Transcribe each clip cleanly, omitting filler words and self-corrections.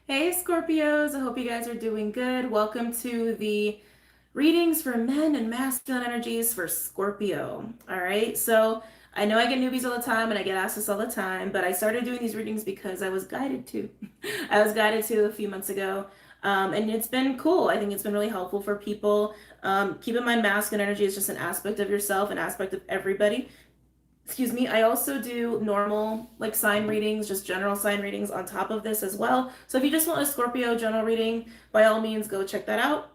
Hey Scorpios, I hope you guys are doing good. Welcome to the readings for men and masculine energies for Scorpio. All right, so I know I get newbies all the time and I get asked this all the time, but I started doing these readings because I was guided to. I was guided to a few months ago, and it's been cool. I think it's been really helpful for people. Keep in mind, masculine energy is just an aspect of yourself, an aspect of everybody. Excuse me. I also do normal like sign readings, just general sign readings on top of this as well. So if you just want a Scorpio general reading, by all means go check that out.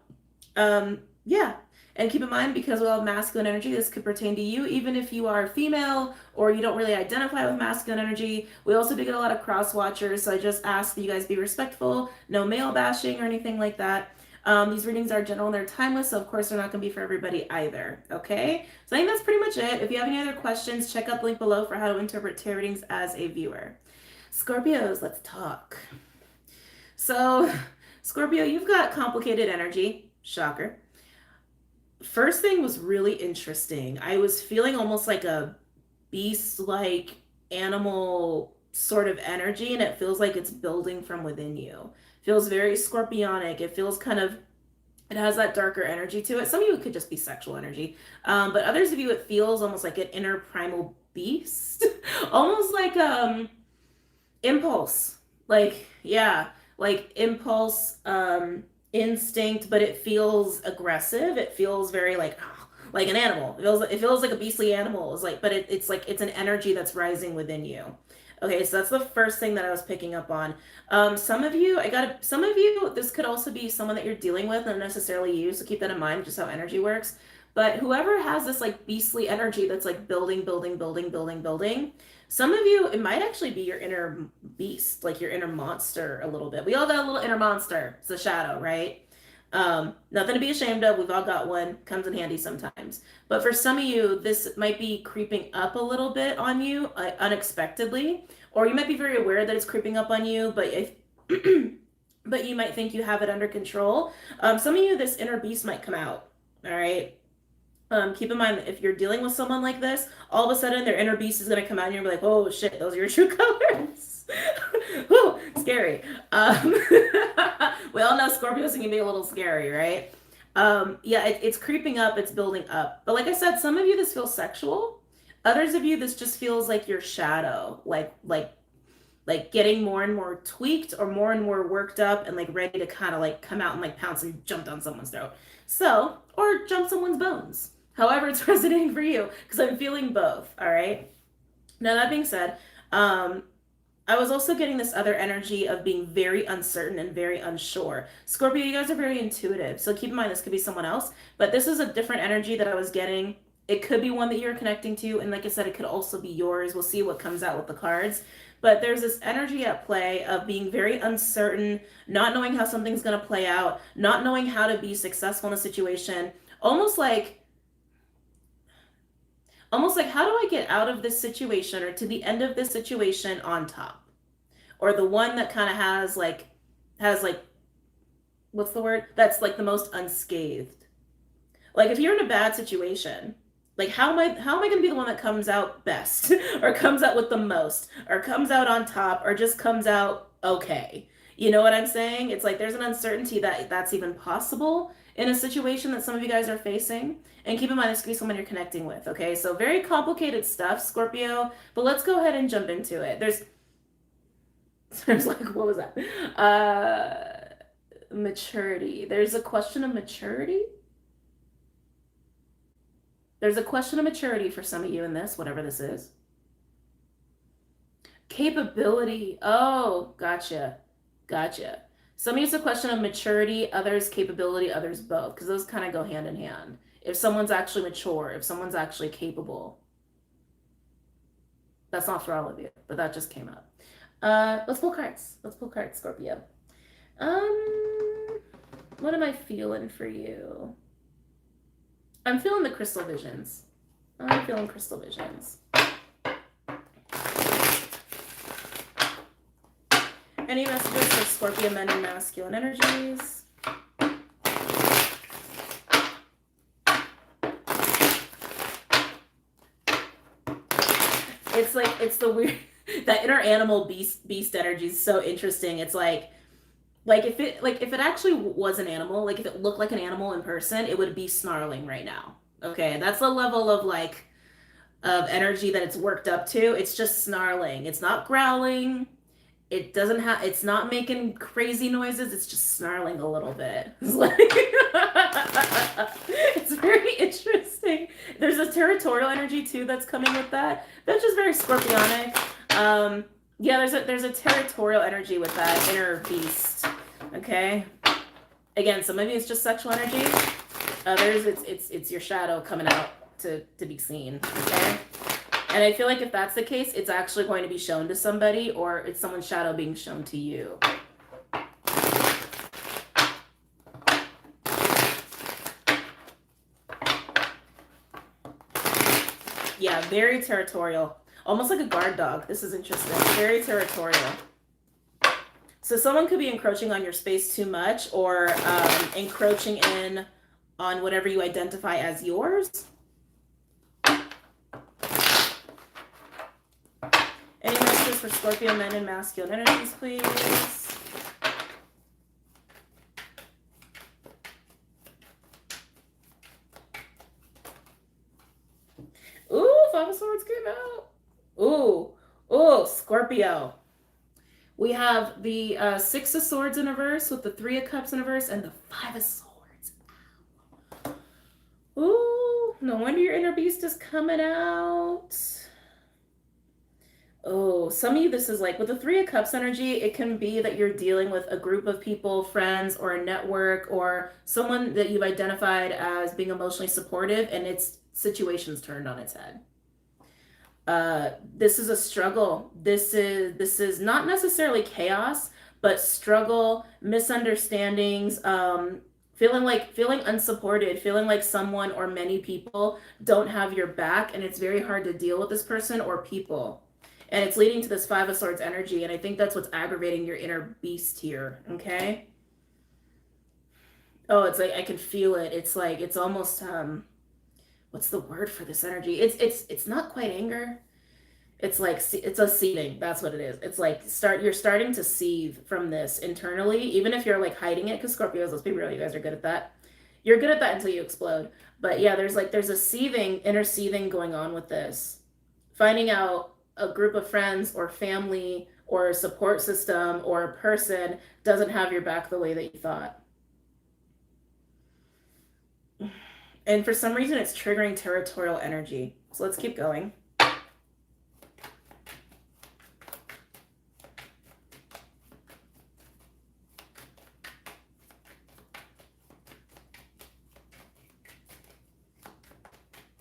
Yeah. And keep in mind, because we all have masculine energy, this could pertain to you, even if you are female or you don't really identify with masculine energy. We also do get a lot of cross watchers, so I just ask that you guys be respectful, no male bashing or anything like that. These readings are general and they're timeless, so of course they're not going to be for everybody either. Okay, so I think that's pretty much it. If you have any other questions, check out the link below for how to interpret tarot readings as a viewer. Scorpios, let's talk. So, Scorpio, you've got complicated energy. Shocker. First thing was really interesting. I was feeling almost like a beast like animal sort of energy, and it feels like it's building from within you. It feels very scorpionic. It feels kind of, it has that darker energy to it. Some of you, it could just be sexual energy, but others of you, it feels almost like an inner primal beast, almost like impulse. Like, yeah, like impulse, instinct, but it feels aggressive. It feels very like an animal. It feels like a beastly animal. It's like, but it's like it's an energy that's rising within you. Okay, so that's the first thing that I was picking up on. Some of you, this could also be someone that you're dealing with, not necessarily you, so keep that in mind, just how energy works. But whoever has this like beastly energy that's like building, building, building, building, building, some of you, it might actually be your inner beast, like your inner monster a little bit. We all got a little inner monster. It's a shadow, right? Nothing to be ashamed of. We've all got one. Comes in handy sometimes. But for some of you, this might be creeping up a little bit on you unexpectedly, or you might be very aware that it's creeping up on you, but if but you might think you have it under control. Some of you, this inner beast might come out. All right. Keep in mind that if you're dealing with someone like this, all of a sudden their inner beast is going to come out and you're like, oh shit, those are your true colors. Whew, scary. We all know Scorpios can be a little scary, right? Yeah, it's creeping up, it's building up. But like I said, some of you, this feels sexual. Others of you, this just feels like your shadow, like getting more and more tweaked or more and more worked up and like ready to kind of like come out and like pounce and jump down someone's throat. So, or jump someone's bones. However, it's resonating for you because I'm feeling both. All right. Now, that being said, I was also getting this other energy of being very uncertain and very unsure. Scorpio, you guys are very intuitive. So keep in mind, this could be someone else, but this is a different energy that I was getting. It could be one that you're connecting to. And like I said, it could also be yours. We'll see what comes out with the cards. But there's this energy at play of being very uncertain, not knowing how something's going to play out, not knowing how to be successful in a situation, almost like how do I get out of this situation or to the end of this situation on top? Or the one that kind of has like what's the word? That's like the most unscathed. Like if you're in a bad situation, like how am I going to be the one that comes out best or comes out with the most or comes out on top or just comes out okay? You know what I'm saying? It's like there's an uncertainty that that's even possible in a situation that some of you guys are facing. And keep in mind, this could be someone you're connecting with, okay? So very complicated stuff, Scorpio, but let's go ahead and jump into it. There's like, what was that? Maturity. There's a question of maturity. There's a question of maturity for some of you in this, whatever this is. Capability. Oh, gotcha. Gotcha. Some of you, it's a question of maturity, others capability, others both, because those kind of go hand in hand. If someone's actually mature, if someone's actually capable. That's not for all of you, but that just came up. Let's pull cards. Let's pull cards, Scorpio. What am I feeling for you? I'm feeling the crystal visions. I'm feeling crystal visions. Any messages for Scorpio men and masculine energies? It's the weird, that inner animal beast energy is so interesting. It's like if it actually was an animal, like if it looked like an animal in person, it would be snarling right now. Okay, that's the level of like of energy that it's worked up to. It's just snarling. It's not growling. It doesn't have, it's not making crazy noises. It's just snarling a little bit. It's like it's very interesting. There's a territorial energy too that's coming with that. That's just very scorpionic. Yeah, there's a territorial energy with that inner beast. Okay. Again, some of you it's just sexual energy. Others it's your shadow coming out to be seen. Okay. And I feel like if that's the case, it's actually going to be shown to somebody, or it's someone's shadow being shown to you. Yeah, very territorial. Almost like a guard dog. This is interesting. Very territorial. So someone could be encroaching on your space too much, or encroaching in on whatever you identify as yours. Any messages for Scorpio men and masculine energies, please? Ooh, Five of Swords came out. Ooh, Scorpio. We have the Six of Swords in reverse with the Three of Cups in reverse and the Five of Swords. Ooh, no wonder your inner beast is coming out. Oh, some of you, this is like with the Three of Cups energy, it can be that you're dealing with a group of people, friends, or a network, or someone that you've identified as being emotionally supportive, and its situation's turned on its head. This is a struggle. This is not necessarily chaos, but struggle, misunderstandings, feeling unsupported, feeling like someone or many people don't have your back, and it's very hard to deal with this person or people. And it's leading to this Five of Swords energy, and I think that's what's aggravating your inner beast here, okay? Oh, it's like I can feel it. It's like it's almost what's the word for this energy? It's not quite anger. It's like it's a seething. That's what it is. It's like you're starting to seethe from this internally, even if you're like hiding it, because Scorpios, let's be real, you guys are good at that. You're good at that until you explode. But yeah, there's a seething, inner seething going on with this. Finding out a group of friends or family or a support system or a person doesn't have your back the way that you thought. And for some reason, it's triggering territorial energy. So let's keep going.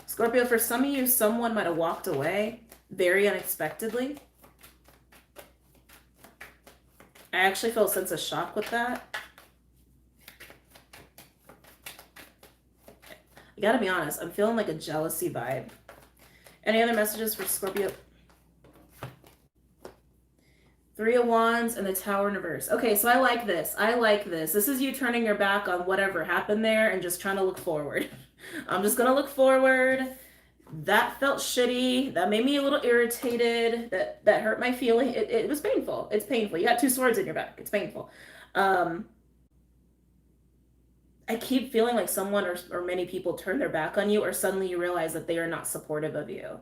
Scorpio, for some of you, someone might have walked away very unexpectedly. I actually feel a sense of shock with that. I gotta be honest, I'm feeling like a jealousy vibe. Any other messages for Scorpio? Three of Wands and the Tower in reverse. Okay, so I like this. I like this. This is you turning your back on whatever happened there and just trying to look forward. I'm just gonna look forward. That felt shitty. That made me a little irritated. That hurt my feeling. It was painful. It's painful. You got two swords in your back. It's painful. I keep feeling like someone or many people turn their back on you, or suddenly you realize that they are not supportive of you.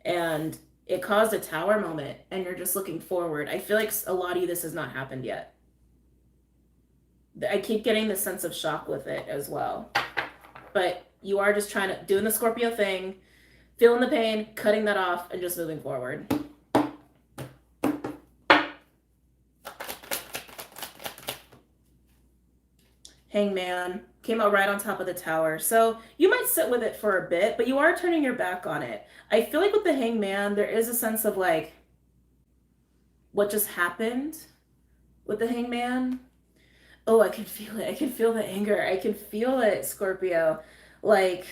And it caused a tower moment, and you're just looking forward. I feel like a lot of you, this has not happened yet. I keep getting the sense of shock with it as well. But you are just doing the Scorpio thing, feeling the pain, cutting that off, and just moving forward. Hangman came out right on top of the tower. So you might sit with it for a bit, but you are turning your back on it. I feel like with the Hangman, there is a sense of like, what just happened with the Hangman? Oh, I can feel it. I can feel the anger. I can feel it, Scorpio. Like,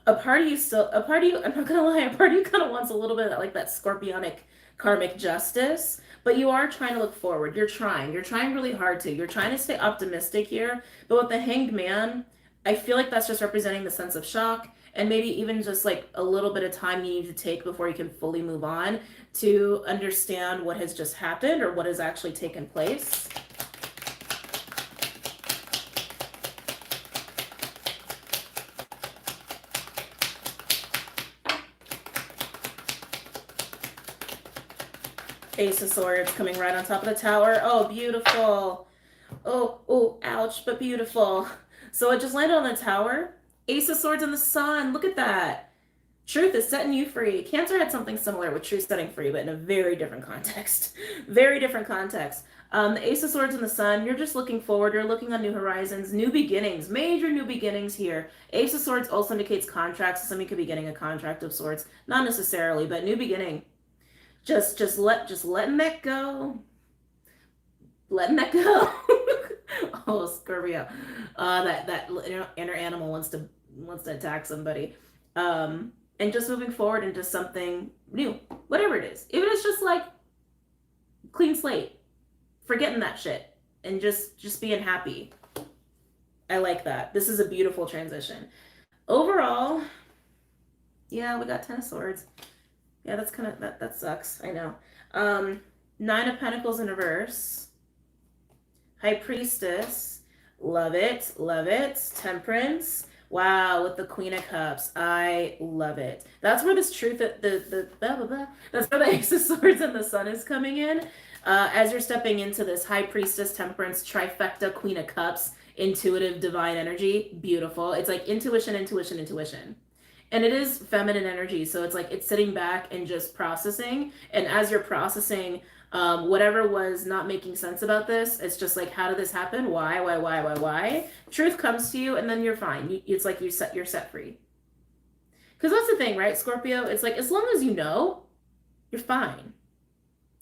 I'm not gonna lie, a part of you kind of wants a little bit of like that scorpionic karmic justice, but you are trying to look forward. You're trying really hard to. You're trying to stay optimistic here, but with the Hanged Man, I feel like that's just representing the sense of shock And maybe even just like a little bit of time you need to take before you can fully move on to understand what has just happened or what has actually taken place. Ace of Swords coming right on top of the tower. Oh, beautiful. Oh, ouch, but beautiful. So it just landed on the tower. Ace of Swords in the sun. Look at that. Truth is setting you free. Cancer had something similar with truth setting free, but in a very different context. Very different context. The Ace of Swords in the sun, you're just looking forward. You're looking on new horizons, new beginnings, major new beginnings here. Ace of Swords also indicates contracts. Somebody could be getting a contract of sorts. Not necessarily, but new beginning. Just letting that go. Letting that go. Oh, Scorpio. That inner animal wants to attack somebody. And just moving forward into something new, whatever it is. Even if it's just like clean slate, forgetting that shit and just being happy. I like that. This is a beautiful transition. Overall, yeah, we got 10 of Swords. Yeah, that's kind of, that sucks. I know. 9 of Pentacles in reverse. High Priestess. Love it. Love it. Temperance. Wow, with the Queen of Cups. I love it. That's where this truth, that's where the Ace of Swords and the Sun is coming in. As you're stepping into this High Priestess, Temperance, Trifecta, Queen of Cups, intuitive, divine energy. Beautiful. It's like intuition, intuition, intuition. And it is feminine energy. So it's like it's sitting back and just processing. And as you're processing, whatever was not making sense about this, it's just like, how did this happen? Why? Truth comes to you, and then you're fine. It's like you're set free. Because that's the thing, right, Scorpio? It's like, as long as you know, you're fine.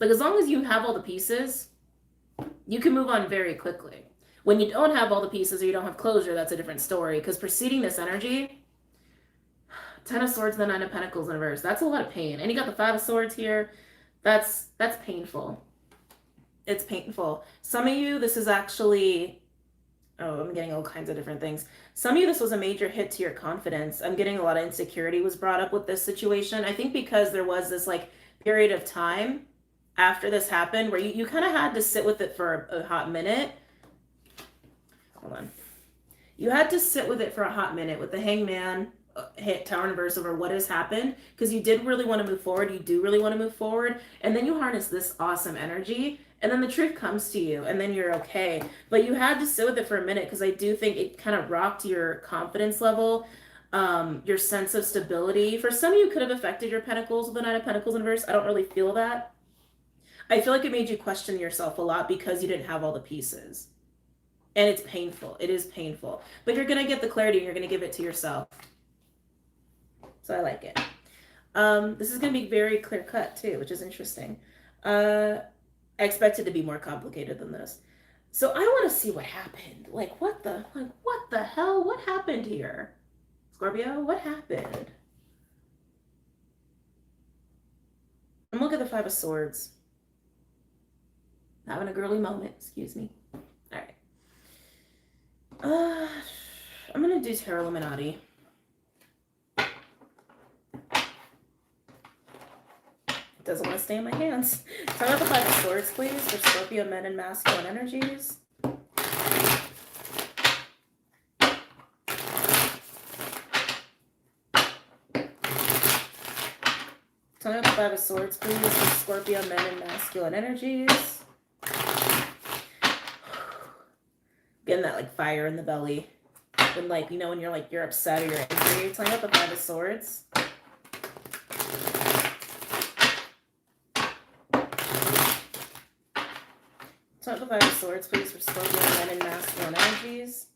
Like, as long as you have all the pieces, you can move on very quickly. When you don't have all the pieces or you don't have closure, that's a different story. Because preceding this energy, 10 of Swords and the 9 of Pentacles in reverse, that's a lot of pain. And you got the 5 of Swords here. That's painful. It's painful. Some of you, this is actually, oh, I'm getting all kinds of different things. Some of you, this was a major hit to your confidence. I'm getting a lot of insecurity was brought up with this situation. I think because there was this like period of time after this happened where you kind of had to sit with it for a hot minute. Hold on. You had to sit with it for a hot minute with the Hangman, hit Tower in reverse over what has happened, because you did really want to move forward. You do really want to move forward, and then you harness this awesome energy, and then the truth comes to you, and then you're okay. But you had to sit with it for a minute, because I do think it kind of rocked your confidence level, your sense of stability. For some of you, it could have affected your Pentacles with the 9 of Pentacles in reverse. I don't really feel that. I feel like it made you question yourself a lot because you didn't have all the pieces, and it's painful. It is painful, but you're gonna get the clarity, and you're gonna give it to yourself. So I like it. This is going to be very clear cut too, which is interesting. I expect it to be more complicated than this. So I want to see what happened. Like what the hell? What happened here? Scorpio, what happened? And look at the 5 of Swords. Having a girly moment, excuse me. All right. I'm going to do Tarot Illuminati. Doesn't want to stay in my hands. Tell me the 5 of Swords, please, for Scorpio men and masculine energies. Tell me the 5 of Swords, please, for Scorpio men and masculine energies. Getting that like fire in the belly. When like, you know, when you're upset or you're angry. Tell me about the 5 of Swords. Tell me the 5 of Swords, please, for Scorpio men and masculine energies.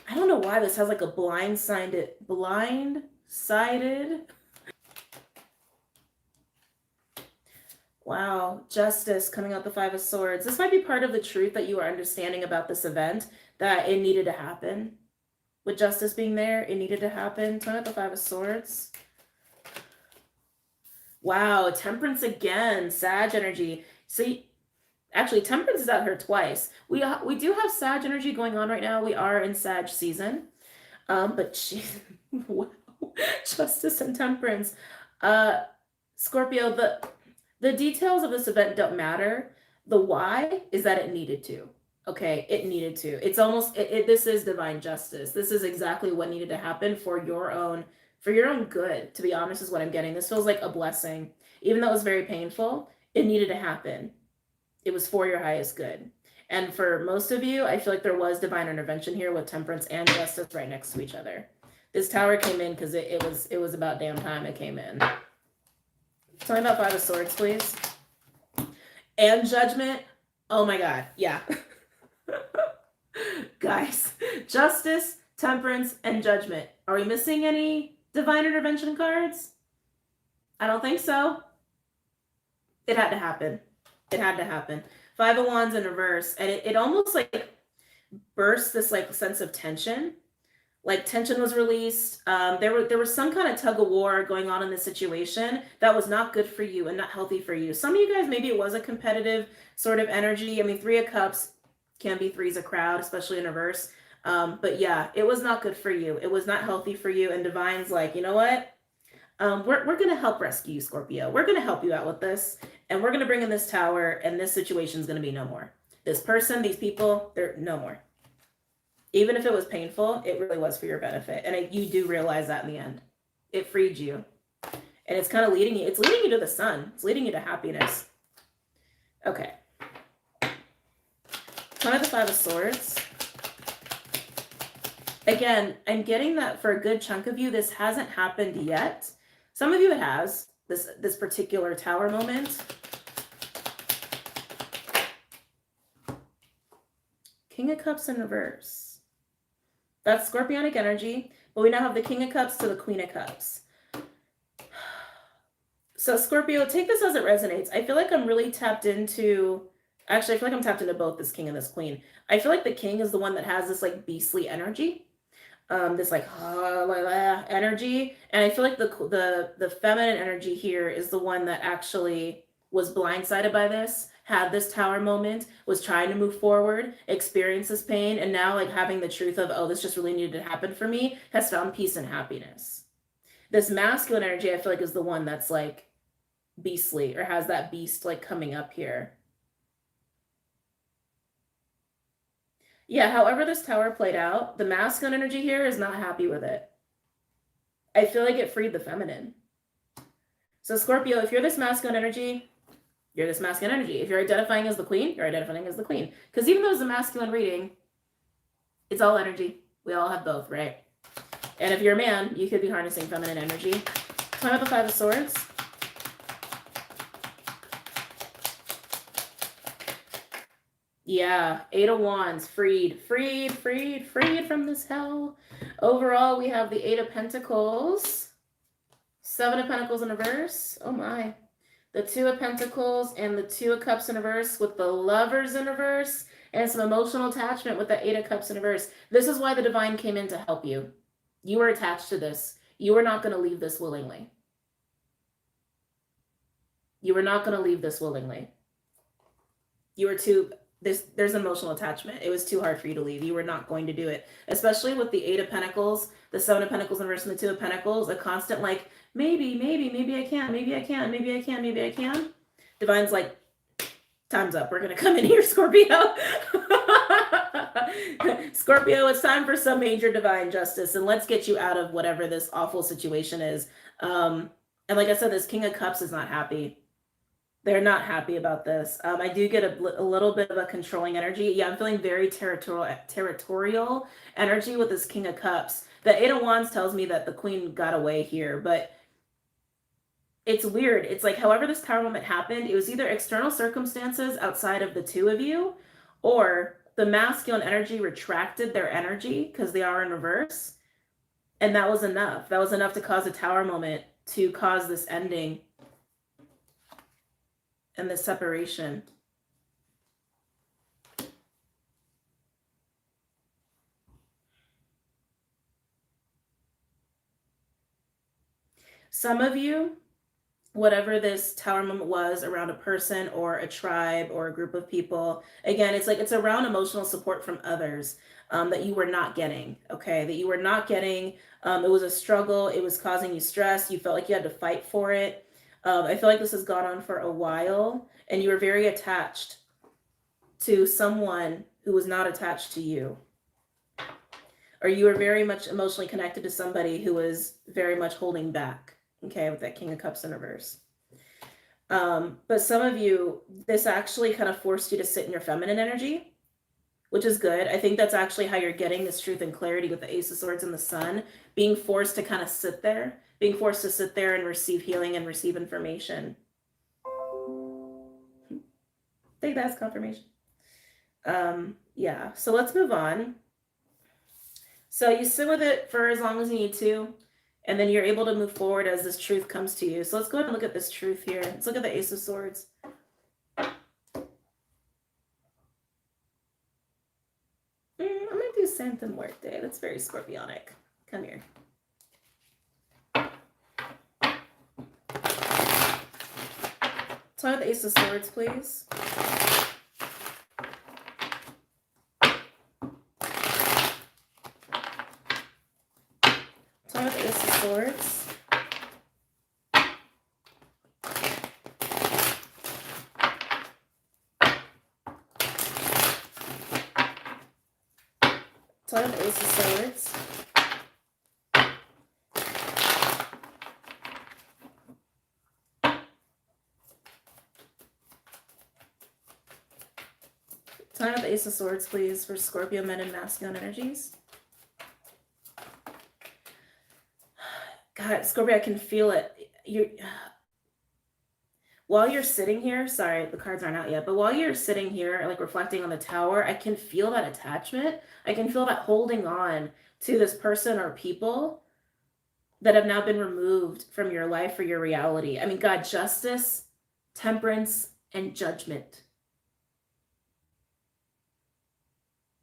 I don't know why this has like a blindsided. Wow, Justice coming out the 5 of Swords. This might be part of the truth that you are understanding about this event, that it needed to happen. With Justice being there, it needed to happen. Tell me the 5 of Swords. Wow, Temperance again, Sag energy. See, actually, Temperance is out here twice. We do have Sag energy going on right now. We are in Sag season. But she, wow, justice and temperance. Uh, Scorpio, the details of this event don't matter. The why is that it needed to. Okay, it needed to. It's almost this is divine justice. This is exactly what needed to happen for your own good. To be honest, is what I'm getting. This feels like a blessing, even though it was very painful. It needed to happen. It was for your highest good. And for most of you, I feel like there was divine intervention here with temperance and justice right next to each other. This tower came in because it was about damn time it came in. Tell me about Five of Swords, please. And Judgment. Oh my God. Yeah. Guys, Justice, Temperance, and Judgment. Are we missing any divine intervention cards? I don't think so. It had to happen. It had to happen. Five of Wands in reverse. And it almost like burst this like sense of tension. Like tension was released. There was some kind of tug of war going on in this situation that was not good for you and not healthy for you. Some of you guys, maybe it was a competitive sort of energy. I mean, Three of Cups can be three's a crowd, especially in reverse. But yeah, it was not good for you. It was not healthy for you. And Divine's like, you know what? We're going to help rescue you, Scorpio. We're going to help you out with this. And we're going to bring in this tower. And this situation is going to be no more. This person, these people, they're no more. Even if it was painful, it really was for your benefit. And you do realize that in the end. It freed you. And it's kind of leading you. It's leading you to the sun. It's leading you to happiness. Okay. Kind of the Five of Swords. Again, I'm getting that for a good chunk of you, this hasn't happened yet. Some of you it has, this particular tower moment. King of Cups in reverse. That's Scorpionic energy, but we now have the King of Cups to the Queen of Cups. So Scorpio, take this as it resonates. I feel like I'm really tapped into, actually, I feel like I'm tapped into both this King and this Queen. I feel like the King is the one that has this like beastly energy. This like energy, and I feel like the feminine energy here is the one that actually was blindsided by this, had this tower moment, was trying to move forward, experience this pain, and now like having the truth of, oh, this just really needed to happen for me, has found peace and happiness. This masculine energy, I feel like, is the one that's like beastly, or has that beast like coming up here. Yeah, however this tower played out, the masculine energy here is not happy with it. I feel like it freed the feminine. So Scorpio, if you're this masculine energy, you're this masculine energy. If you're identifying as the queen, you're identifying as the queen. Because even though it's a masculine reading, it's all energy. We all have both, right? And if you're a man, you could be harnessing feminine energy. So I have the Five of Swords. Yeah, Eight of Wands, freed from this hell. Overall, we have the Eight of Pentacles, Seven of Pentacles in reverse. Oh my. The Two of Pentacles and the Two of Cups in reverse with the Lovers in reverse and some emotional attachment with the Eight of Cups in reverse. This is why the Divine came in to help you. You were attached to this. You were not going to leave this willingly. You were not going to leave this willingly. You were too... There's emotional attachment. It was too hard for you to leave. You were not going to do it, especially with the Eight of Pentacles, the Seven of Pentacles in reverse, and the Two of Pentacles. A constant like, maybe I can, maybe I can. Divine's like, time's up. We're gonna come in here, Scorpio. Scorpio, it's time for some major divine justice, and let's get you out of whatever this awful situation is. And like I said, this King of Cups is not happy. They're not happy about this. I do get a little bit of a controlling energy. Yeah, I'm feeling very territorial energy with this King of Cups. The Eight of Wands tells me that the Queen got away here, but it's weird. It's like, however this tower moment happened, it was either external circumstances outside of the two of you, or the masculine energy retracted their energy because they are in reverse. And that was enough. That was enough to cause a tower moment, to cause this ending and the separation. Some of you, whatever this tower moment was around a person or a tribe or a group of people. Again, it's like it's around emotional support from others, that you were not getting. Okay, that you were not getting. It was a struggle. It was causing you stress. You felt like you had to fight for it. I feel like this has gone on for a while, and you were very attached to someone who was not attached to you, or you were very much emotionally connected to somebody who was very much holding back. Okay, with that King of Cups in reverse. But some of you, this actually kind of forced you to sit in your feminine energy, which is good. I think that's actually how you're getting this truth and clarity with the Ace of Swords and the Sun, being forced to kind of sit there, being forced to sit there and receive healing and receive information. Take that as confirmation. Yeah, so let's move on. So you sit with it for as long as you need to, and then you're able to move forward as this truth comes to you. So let's go ahead and look at this truth here. Let's look at the Ace of Swords. I'm going to do Santo Muerte. That's very Scorpionic. Come here. Tell me the Ace of Swords, please. Tell me the Ace of Swords. Tell me the Ace of Swords. Tell me the Ace of Swords, please, for Scorpio men and masculine energies. God, Scorpio, I can feel it. While you're sitting here, sorry, the cards aren't out yet, but while you're sitting here, like reflecting on the tower, I can feel that attachment. I can feel that holding on to this person or people that have now been removed from your life or your reality. I mean, God, justice, temperance, and judgment.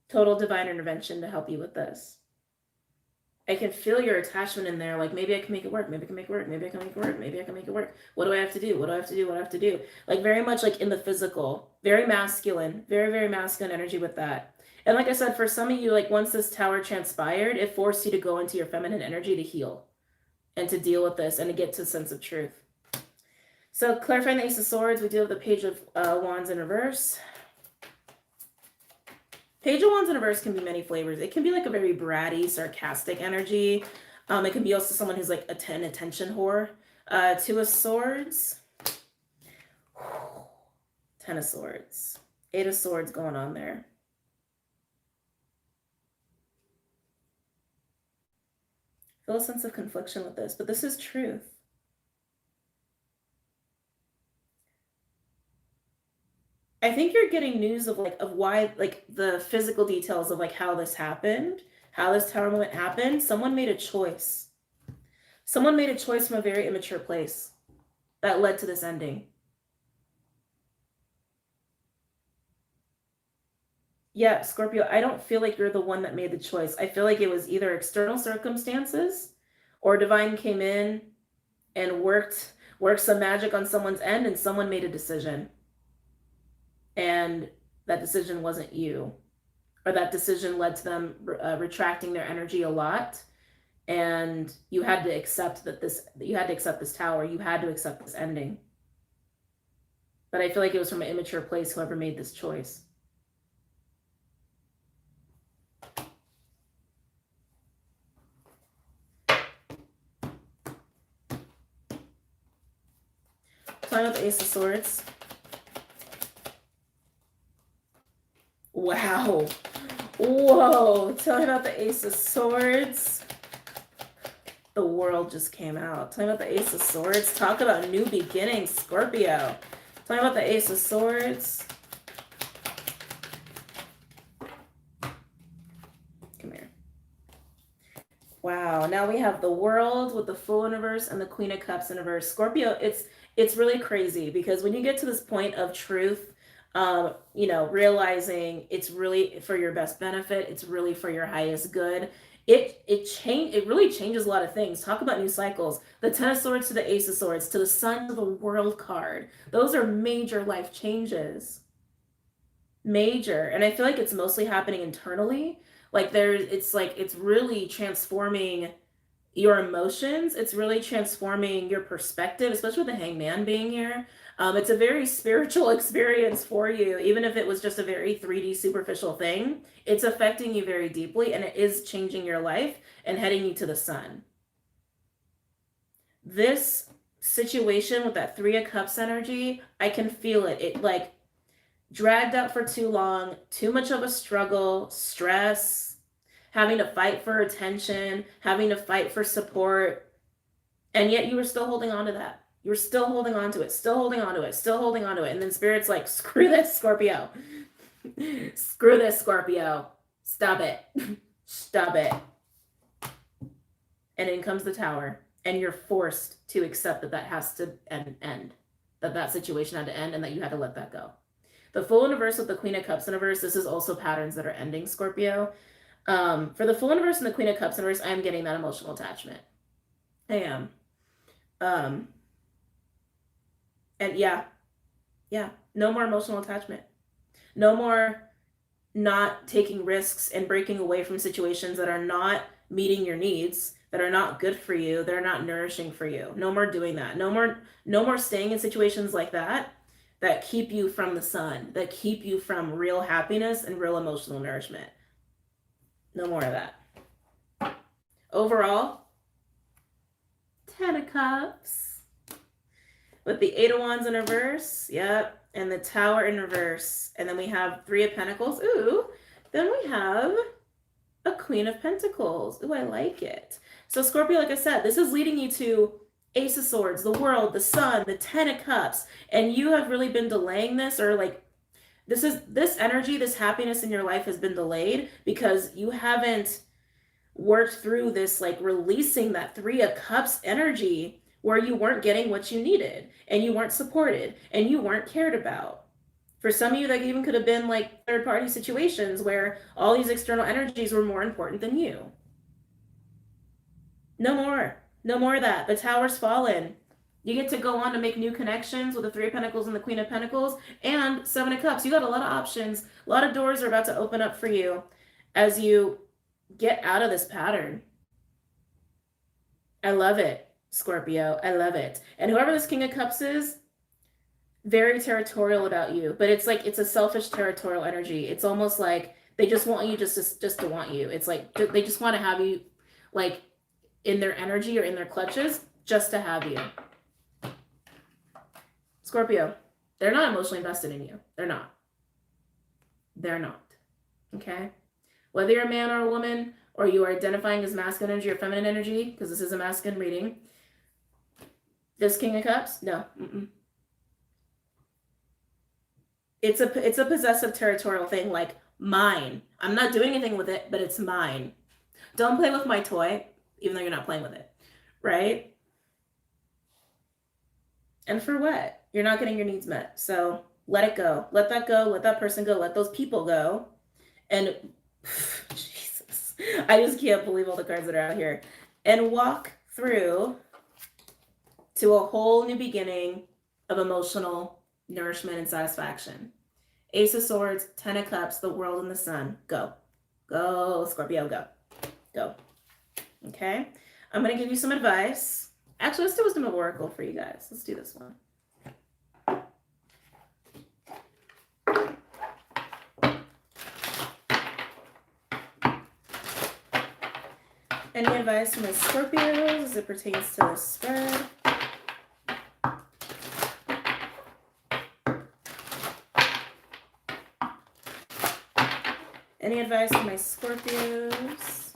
Total divine intervention to help you with this. I can feel your attachment in there. Like, maybe I can make it work. Maybe I can make it work. Maybe I can make it work. Maybe I can make it work. What do I have to do? What do I have to do? What do I have to do? Like, very much like in the physical, very masculine, very, very masculine energy with that. And like I said, for some of you, like once this tower transpired, it forced you to go into your feminine energy to heal and to deal with this and to get to a sense of truth. So clarifying the Ace of Swords, we do have the Page of Wands in reverse. Page of Wands in reverse can be many flavors. It can be like a very bratty, sarcastic energy. It can be also someone who's like an attention whore. Two of Swords. 10 of Swords. 8 of Swords going on there. Feel a sense of confliction with this, but this is truth. I think you're getting news of why, like the physical details of like how this happened, how this tower moment happened. Someone made a choice. Someone made a choice from a very immature place that led to this ending. Yeah, Scorpio, I don't feel like you're the one that made the choice. I feel like it was either external circumstances or divine came in and worked some magic on someone's end and someone made a decision. And that decision wasn't you, or that decision led to them retracting their energy a lot, and you had to accept you had to accept this tower, you had to accept this ending. But I feel like it was from an immature place, whoever made this choice. Talking about the Ace of Swords. Wow. Whoa. Tell me about the Ace of Swords. The world just came out. Tell me about the Ace of Swords. Talk about new beginnings, Scorpio. Tell me about the Ace of Swords. Come here. Wow. Now we have the World with the Fool in reverse and the Queen of Cups in reverse. Scorpio, it's really crazy because when you get to this point of truth, realizing it's really for your best benefit, it's really for your highest good, It really changes a lot of things. Talk about new cycles. The Ten of Swords to the Ace of Swords to the Sun to the World card. Those are major life changes. Major. And I feel like it's mostly happening internally. Like it's really transforming your emotions. It's really transforming your perspective, especially with the Hangman being here. It's a very spiritual experience for you, even if it was just a very 3D superficial thing. It's affecting you very deeply, and it is changing your life and heading you to the sun. This situation with that Three of Cups energy, I can feel it. It like dragged out for too long, too much of a struggle, stress, having to fight for attention, having to fight for support, and yet you were still holding on to that. You were still holding on to it, still holding on to it, still holding on to it. And then Spirit's like, screw this, Scorpio. Screw this, Scorpio. Stop it. Stop it. And in comes the Tower. And you're forced to accept that that has to end. That situation had to end and that you had to let that go. The Full Universe with the Queen of Cups Universe, this is also patterns that are ending, Scorpio. For the Full Universe and the Queen of Cups Universe, I am getting that emotional attachment. I am. And yeah, no more emotional attachment. No more not taking risks and breaking away from situations that are not meeting your needs, that are not good for you, that are not nourishing for you. No more doing that. No more staying in situations like that keep you from the sun, that keep you from real happiness and real emotional nourishment. No more of that. Overall, 10 of Cups with the 8 of Wands in reverse. Yep. And the Tower in reverse. And then we have 3 of Pentacles. Ooh. Then we have a Queen of Pentacles. Ooh, I like it. So Scorpio, like I said, this is leading you to Ace of Swords, the World, the Sun, the 10 of Cups. And you have really been delaying this, or like this energy, this happiness in your life has been delayed because you haven't worked through this, like releasing that 3 of Cups energy where you weren't getting what you needed and you weren't supported and you weren't cared about. For some of you, that even could have been like third-party situations where all these external energies were more important than you. No more. No more of that. The Tower's fallen. You get to go on to make new connections with the 3 of Pentacles and the Queen of Pentacles and 7 of Cups. You got a lot of options. A lot of doors are about to open up for you as you get out of this pattern. I love it, Scorpio. I love it. And whoever this King of Cups is, very territorial about you. But it's like, it's a selfish territorial energy. It's almost like they just want you just to want you. It's like they just want to have you like in their energy or in their clutches just to have you. Scorpio, they're not emotionally invested in you. They're not. They're not. Okay? Whether you're a man or a woman, or you are identifying as masculine energy or feminine energy, because this is a masculine reading, this King of Cups, no. It's a possessive territorial thing, like mine. I'm not doing anything with it, but it's mine. Don't play with my toy, even though you're not playing with it, right? And for what? You're not getting your needs met. So let it go. Let that go. Let that person go. Let those people go. And Jesus, I just can't believe all the cards that are out here. And walk through to a whole new beginning of emotional nourishment and satisfaction. Ace of Swords, 10 of Cups, the World and the Sun. Go. Go, Scorpio, go. Go. Okay? I'm going to give you some advice. Actually, let's do Wisdom of Oracle for you guys. Let's do this one. Any advice from the Scorpios as it pertains to the spread? Any advice from my Scorpios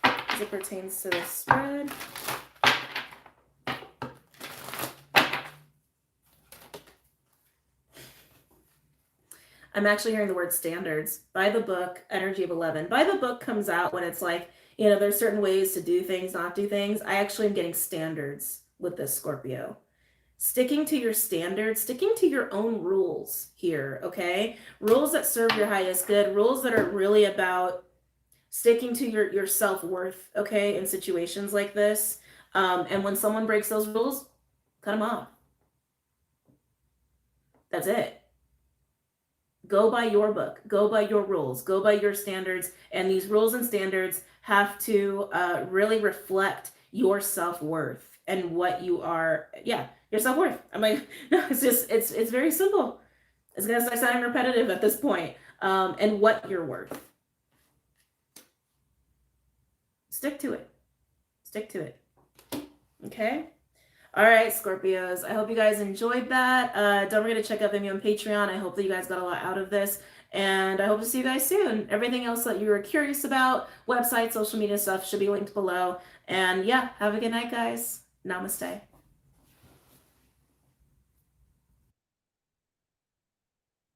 as it pertains to the spread? I'm actually hearing the word standards. By the book, Energy of 11. By the book comes out when it's like, you know, there's certain ways to do things, not do things. I actually am getting standards with this, Scorpio. Sticking to your standards, sticking to your own rules here, okay? Rules that serve your highest good, rules that are really about sticking to your self-worth, okay, in situations like this. And when someone breaks those rules, cut them off. That's it. Go by your book, go by your rules, go by your standards, and these rules and standards have to really reflect your self-worth and what you are. Yeah, your self-worth. I'm like, no, it's very simple. It's gonna start sounding repetitive at this point. And what you're worth. Stick to it. Stick to it. Okay. All right, Scorpios. I hope you guys enjoyed that. Don't forget to check out Vimeo and Patreon. I hope that you guys got a lot out of this. And I hope to see you guys soon. Everything else that you were curious about, website, social media stuff, should be linked below. And yeah, have a good night, guys. Namaste.